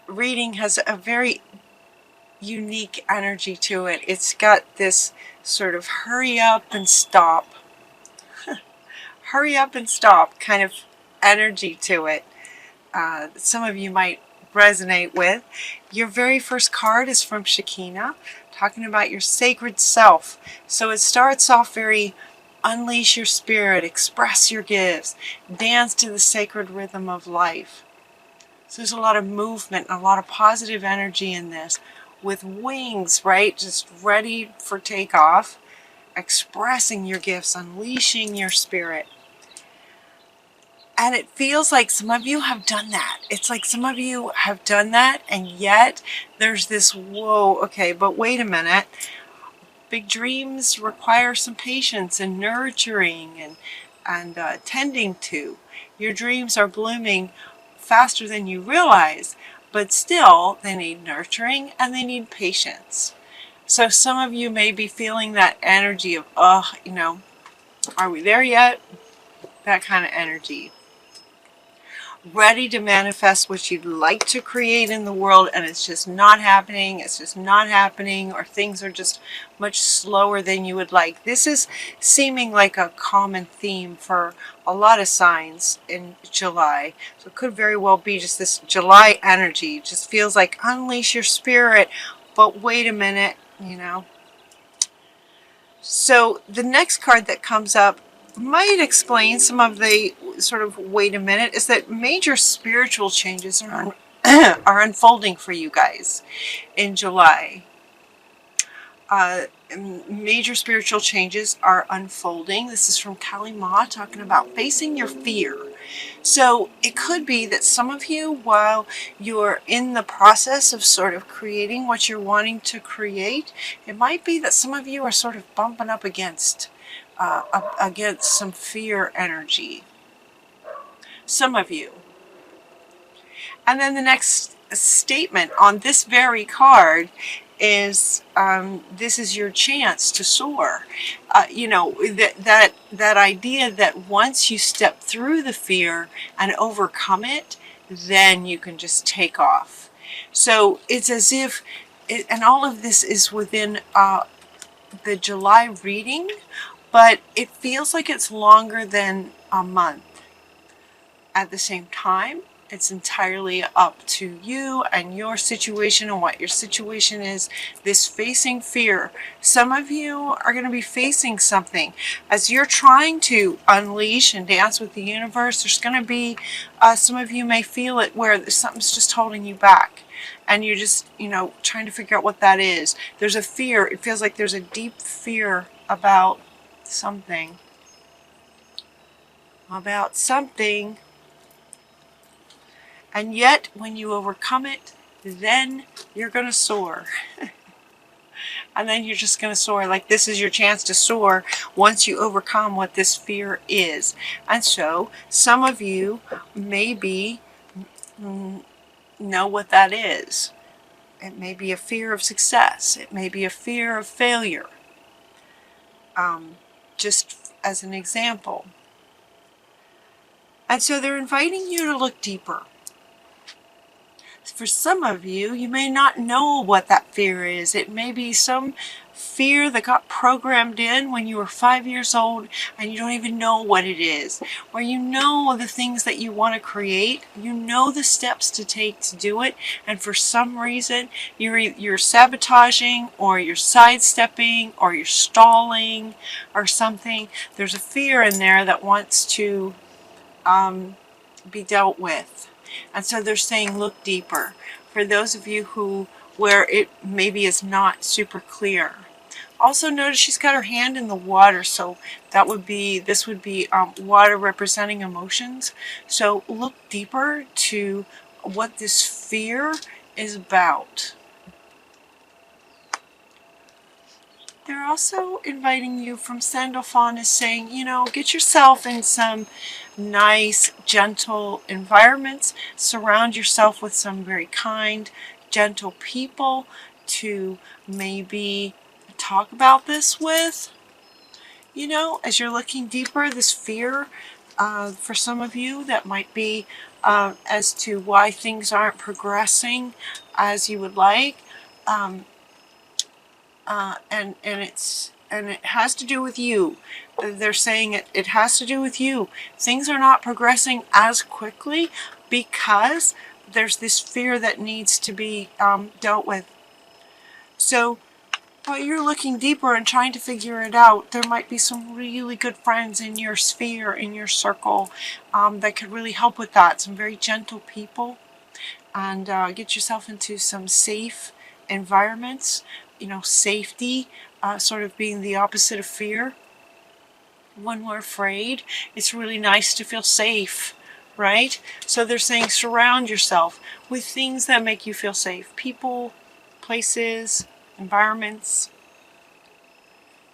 reading has a very unique energy to it. It's got this sort of hurry up and stop, hurry up and stop kind of energy to it. Some of you might resonate with. Your very first card is from Shekinah, talking about your sacred self. So it starts off very unleash your spirit, express your gifts, dance to the sacred rhythm of life. So there's a lot of movement, a lot of positive energy in this, with wings, right? Just ready for takeoff, expressing your gifts, unleashing your spirit. And it feels like some of you have done that. It's like some of you have done that, and yet there's this, whoa, okay, but wait a minute. Big dreams require some patience and nurturing and tending to. Your dreams are blooming faster than you realize, but still they need nurturing and they need patience. So some of you may be feeling that energy of, oh, you know, are we there yet? That kind of energy. Ready to manifest what you'd like to create in the world, and it's just not happening, it's just not happening, or things are just much slower than you would like. This is seeming like a common theme for a lot of signs in July. So it could very well be just this July energy. It just feels like unleash your spirit, but wait a minute, you know. So the next card that comes up might explain some of the sort of wait a minute, is that major spiritual changes are are unfolding for you guys in July. Major spiritual changes are unfolding. This is from Kali Ma, talking about facing your fear. So it could be that some of you, while you're in the process of sort of creating what you're wanting to create, it might be that some of you are sort of bumping up against some fear energy. Some of you. And then the next statement on this very card is this is your chance to soar. You know, that idea that once you step through the fear and overcome it, then you can just take off. So it's as if, and all of this is within the July reading, but it feels like it's longer than a month. At the same time, it's entirely up to you and your situation and what your situation is. This facing fear. Some of you are going to be facing something. As you're trying to unleash and dance with the universe, there's going to be, some of you may feel it where something's just holding you back. And you're just, you know, trying to figure out what that is. There's a fear. It feels like there's a deep fear about something. And yet, when you overcome it, then you're going to soar. And then you're just going to soar. Like, this is your chance to soar once you overcome what this fear is. And so, some of you maybe know what that is. It may be a fear of success. It may be a fear of failure. Just as an example. And so they're inviting you to look deeper. For some of you, you may not know what that fear is. It may be some fear that got programmed in when you were 5 years old and you don't even know what it is. Or you know the things that you want to create. You know the steps to take to do it. And for some reason, you're sabotaging or you're sidestepping or you're stalling or something. There's a fear in there that wants to be dealt with. And so they're saying look deeper. For those of you where it maybe is not super clear. Also notice she's got her hand in the water, so this would be water representing emotions. So look deeper to what this fear is about. They're also inviting you from Sandalphon, is saying, you know, get yourself in some nice, gentle environments. Surround yourself with some very kind, gentle people to maybe talk about this with. You know, as you're looking deeper, this fear For some of you, that might be as to why things aren't progressing as you would like. And it has to do with you. They're saying it has to do with you. Things are not progressing as quickly because there's this fear that needs to be dealt with. So while you're looking deeper and trying to figure it out, there might be some really good friends in your sphere, in your circle, that could really help with that. Some very gentle people. And get yourself into some safe environments. You know, safety sort of being the opposite of fear. When we're afraid, it's really nice to feel safe, right? So they're saying surround yourself with things that make you feel safe. People, places, environments.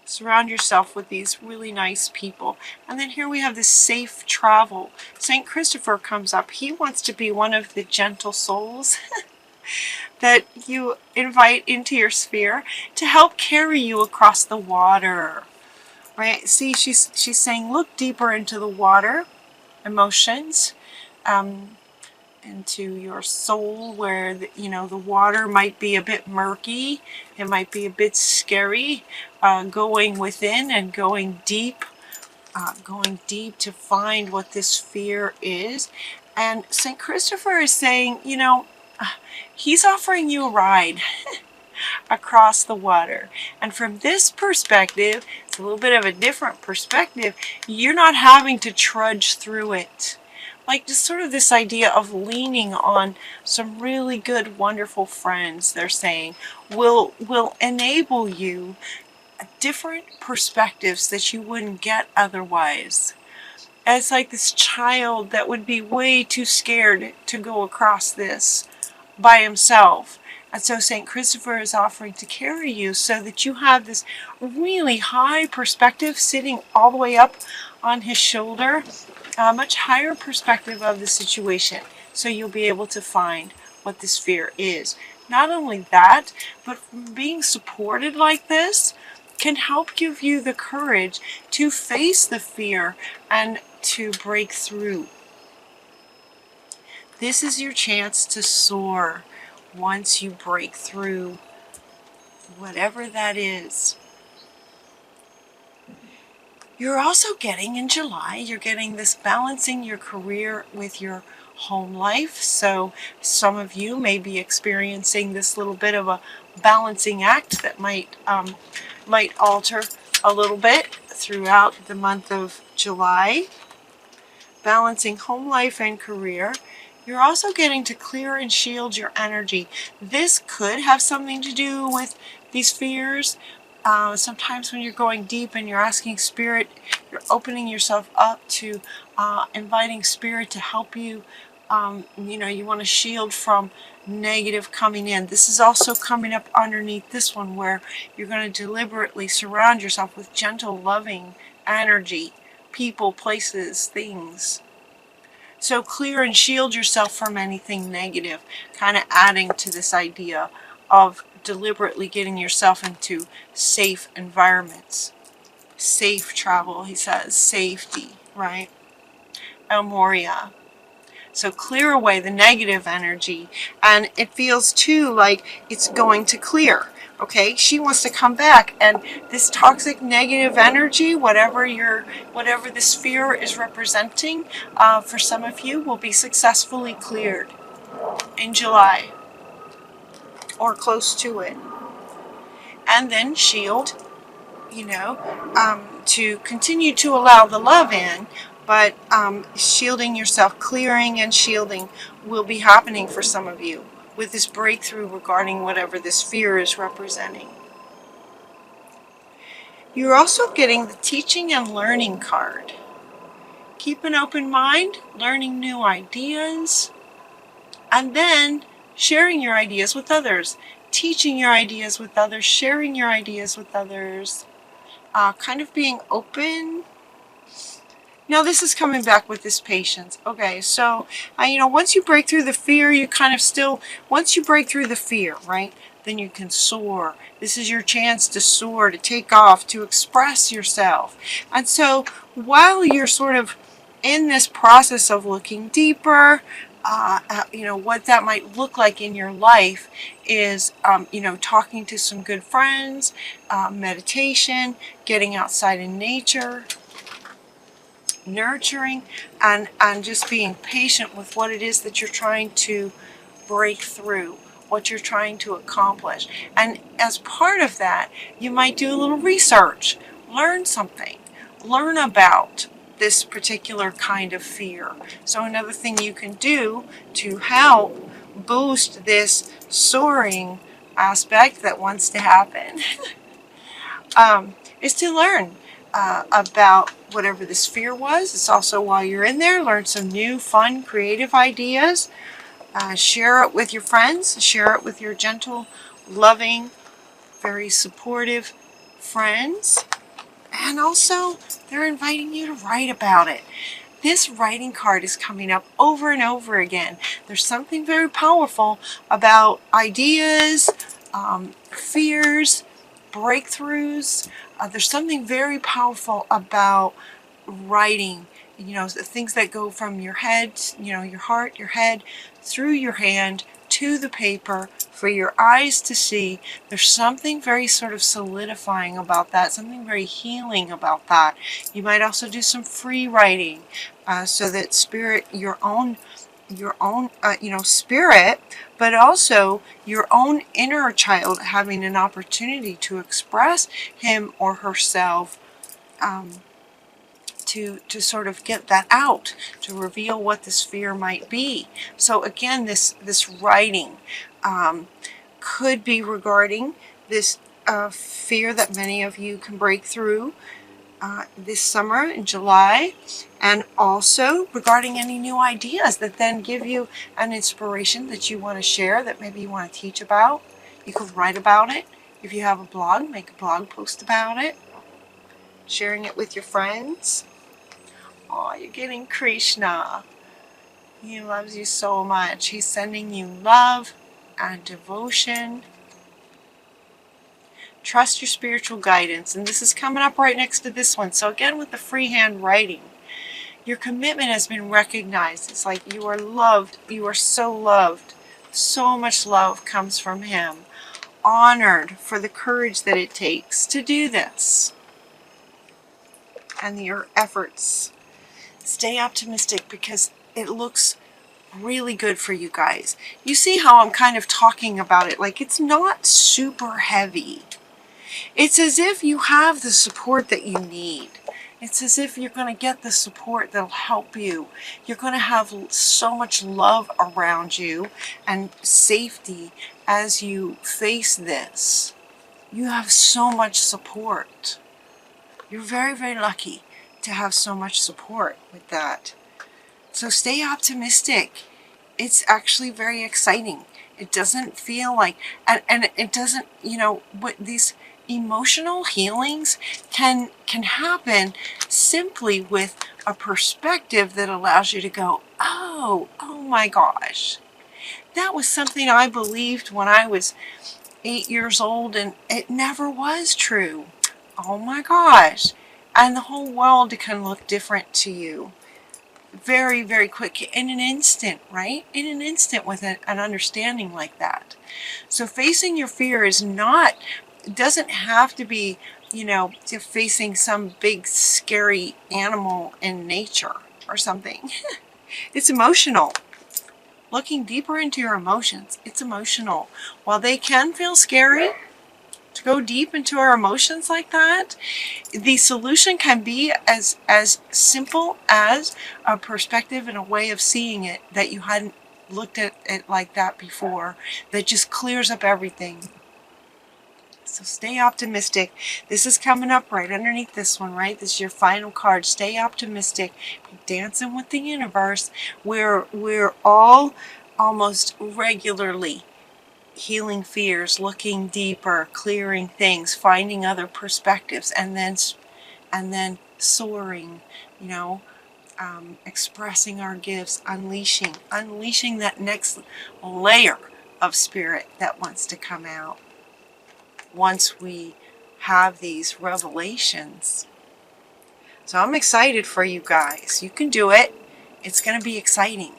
Surround yourself with these really nice people. And then here we have this safe travel. St. Christopher comes up. He wants to be one of the gentle souls that you invite into your sphere to help carry you across the water. Right? See, she's saying look deeper into the water, emotions, into your soul, where the water might be a bit murky, it might be a bit scary, going within and going deep to find what this fear is. And St. Christopher is saying, he's offering you a ride across the water. And from this perspective, it's a little bit of a different perspective. You're not having to trudge through it. Like just sort of this idea of leaning on some really good, wonderful friends, they're saying, will enable you different perspectives that you wouldn't get otherwise. It's like this child that would be way too scared to go across this by himself. And so St. Christopher is offering to carry you so that you have this really high perspective sitting all the way up on his shoulder, a much higher perspective of the situation. So you'll be able to find what this fear is. Not only that, but being supported like this can help give you the courage to face the fear and to break through. This is your chance to soar once you break through whatever that is. You're also getting in July, you're getting this balancing your career with your home life. So some of you may be experiencing this little bit of a balancing act that might alter a little bit throughout the month of July. Balancing home life and career. You're also getting to clear and shield your energy. This could have something to do with these fears. Sometimes when you're going deep and you're asking Spirit, you're opening yourself up to inviting Spirit to help you. You want to shield from negative coming in. This is also coming up underneath this one, where you're going to deliberately surround yourself with gentle, loving energy, people, places, things. So clear and shield yourself from anything negative, kind of adding to this idea of deliberately getting yourself into safe environments. Safe travel, he says, safety, right? El Moria. So clear away the negative energy, and it feels too like it's going to clear. Okay, she wants to come back, and this toxic negative energy, whatever this fear is representing, for some of you will be successfully cleared in July or close to it. And then shield, to continue to allow the love in, but shielding yourself, clearing and shielding will be happening for some of you with this breakthrough regarding whatever this fear is representing. You're also getting the teaching and learning card. Keep an open mind, learning new ideas, and then sharing your ideas with others, teaching your ideas with others, sharing your ideas with others, kind of being open. Now this is coming back with this patience. Okay, so, once you break through the fear, once you break through the fear, right, then you can soar. This is your chance to soar, to take off, to express yourself. And so while you're sort of in this process of looking deeper, you know, what that might look like in your life is, you know, talking to some good friends, meditation, getting outside in nature, nurturing, and just being patient with what it is that you're trying to break through, what you're trying to accomplish. And as part of that, you might do a little research, learn something, learn about this particular kind of fear. So another thing you can do to help boost this soaring aspect that wants to happen is to learn about whatever this fear was. It's also, while you're in there, learn some new, fun, creative ideas. Share it with your friends. Share it with your gentle, loving, very supportive friends. And also, they're inviting you to write about it. This writing card is coming up over and over again. There's something very powerful about ideas, fears, breakthroughs. There's something very powerful about writing, you know, the things that go from your head, you know, your heart, your head, through your hand to the paper for your eyes to see. There's something very sort of solidifying about that, something very healing about that. You might also do some free writing, so that spirit, your own you know, spirit, but also your own inner child having an opportunity to express him or herself, to sort of get that out, to reveal what this fear might be. So again, this writing could be regarding this fear that many of you can break through this summer in July, and also regarding any new ideas that then give you an inspiration that you want to share, that maybe you want to teach about. You could write about it. If you have a blog, make a blog post about it, sharing it with your friends. Oh, you're getting Krishna. He loves you so much. He's sending you love and devotion. Trust your spiritual guidance. And this is coming up right next to this one. So again, with the freehand writing, your commitment has been recognized. It's like you are loved. You are so loved. So much love comes from him. Honored for the courage that it takes to do this, and your efforts. Stay optimistic, because it looks really good for you guys. You see how I'm kind of talking about it like it's not super heavy. It's as if you have the support that you need. It's as if you're going to get the support that'll help you. You're going to have so much love around you and safety as you face this. You have so much support. You're very, very lucky to have so much support with that. So stay optimistic. It's actually very exciting. It doesn't feel like, and it doesn't, you know, what these emotional healings can happen simply with a perspective that allows you to go, oh my gosh, that was something I believed when I was 8 years old, and it never was true. Oh my gosh. And the whole world can look different to you very, very quick, in an instant, right? In an instant, with an understanding like that. So facing your fear is not, it doesn't have to be, you know, facing some big scary animal in nature or something. It's emotional. Looking deeper into your emotions, it's emotional. While they can feel scary, to go deep into our emotions like that, the solution can be as simple as a perspective and a way of seeing it that you hadn't looked at it like that before, that just clears up everything. So stay optimistic. This is coming up right underneath this one, right? This is your final card. Stay optimistic. Be dancing with the universe. We're all almost regularly healing fears, looking deeper, clearing things, finding other perspectives, and then soaring, you know, expressing our gifts, unleashing that next layer of spirit that wants to come out. Once we have these revelations So I'm excited for you guys. You can do it. It's going to be exciting.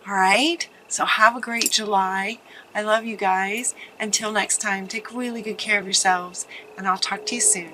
All right? So have a great July. I love you guys. Until next time, take really good care of yourselves, and I'll talk to you soon.